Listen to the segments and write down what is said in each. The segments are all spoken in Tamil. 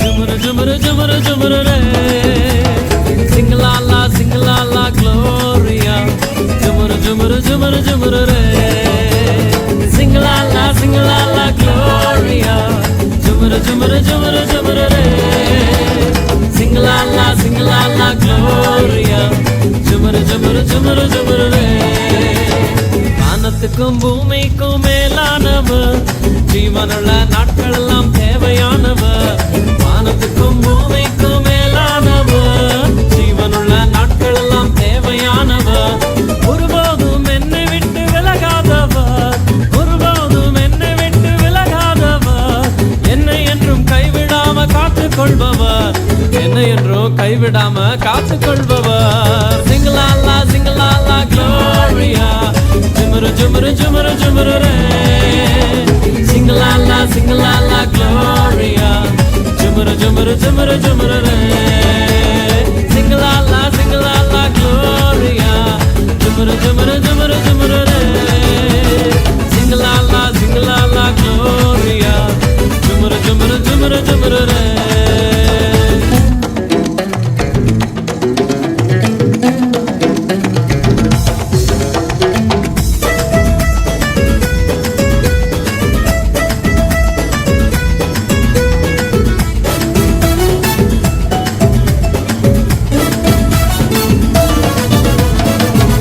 Jumara jumara jumara re, sing la la gloria. Jumara jumara jumara jumara re, sing la la gloria. Jumara jumara jumara jumara re, sing la la gloria. Jumara jumara jumara jumara re. வானத்துக்கும் பூமிக்கும் மேலானவர், ஜீவனுள்ள நாட்கள் எல்லாம் தேவையானவர். வானத்துக்கும் பூமிக்கும் மேலானவர், ஜீவனுள்ள நாட்கள் எல்லாம் தேவையானவர். ஒருபோதும் என்னை விட்டு விலகாதவர், ஒருபோதும் என்னை விட்டு விலகாதவர். என்னை என்றும் கைவிடாம காத்துக்கொள்பவர், என்னை என்றும் கைவிடாம காத்துக்கொள்பவர். சிங்கலாலா சிங்கலாலா Gloria. Jumara jumara jumara jumara re, sing la la gloria. Jumara jumara jumara jumara re, sing la la gloria. Jumara jumara jumara jumara re, sing la la gloria. Jumara jumara jumara jumara re.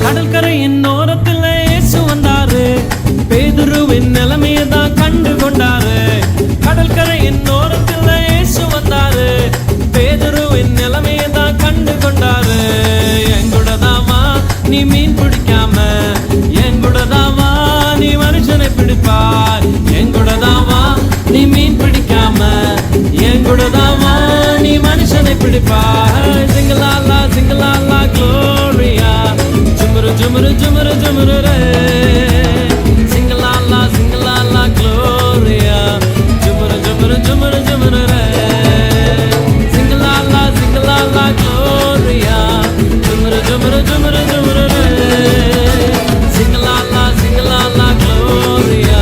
கடற்கரையின் ஓரத்தில் இயேசு வந்தாரு, பேதுருவின் நிலைமையை தான் கண்டு கொண்டாரு. கடற்கரையின் ஓரத்தில் இயேசு வந்தாரு, பேதுருவின் நிலைமையை தான் கண்டு கொண்டாரு. எங்கூடதாமா நீ மீன் பிடிக்காம, எங்கூடதாமா நீ மனுஷனை பிடிப்பாய். எங்கூடதாமா நீ மீன் பிடிக்காம, எங்கூடதாமா நீ மனுஷனை பிடிப்பாய். சிங்கலாலா சிங்கலாலா Gloria. Jumara jumara jumara jumara re, sing la la gloria. Jumara jumara jumara jumara re, sing la la gloria. Jumara jumara jumara jumara re, sing la la gloria.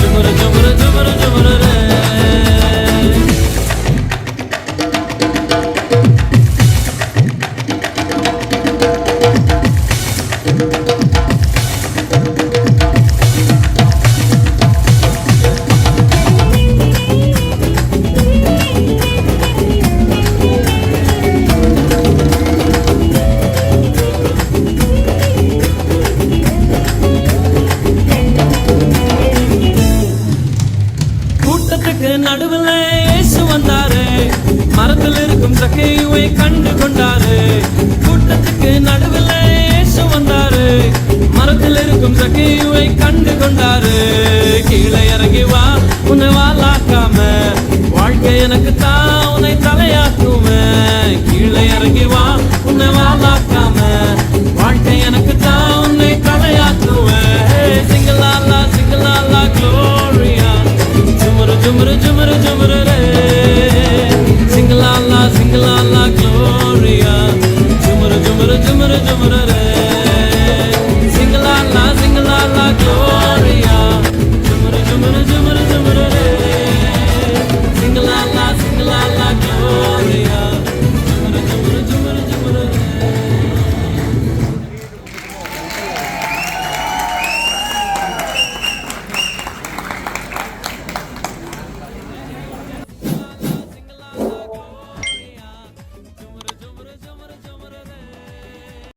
Jumara jumara jumara jumara re. கூட்டத்துக்கு நடுவில் இயேசு வந்தாரு, மரத்தில் இருக்கும் சக்கையை கண்டு கொண்டாரு. கூட்டத்துக்கு நடுவில் இயேசு வந்தாரு, மரத்தில் இருக்கும் சக்கையை கண்டு கொண்டாரு. கீழே இறங்கி வா, உன்னை வாலாக்காம, வாழ்க்கை எனக்கு தான் உன்னை தலையாக்குமே. கீழே இறங்கி வா, உன்னை வாலாக்காம, வாழ்க்கை எனக்கு தான் உன்னை தலையாக்குமே. சிங்கலாலா சிங்கலாலா Gloria. Jumara jumara jumara jumara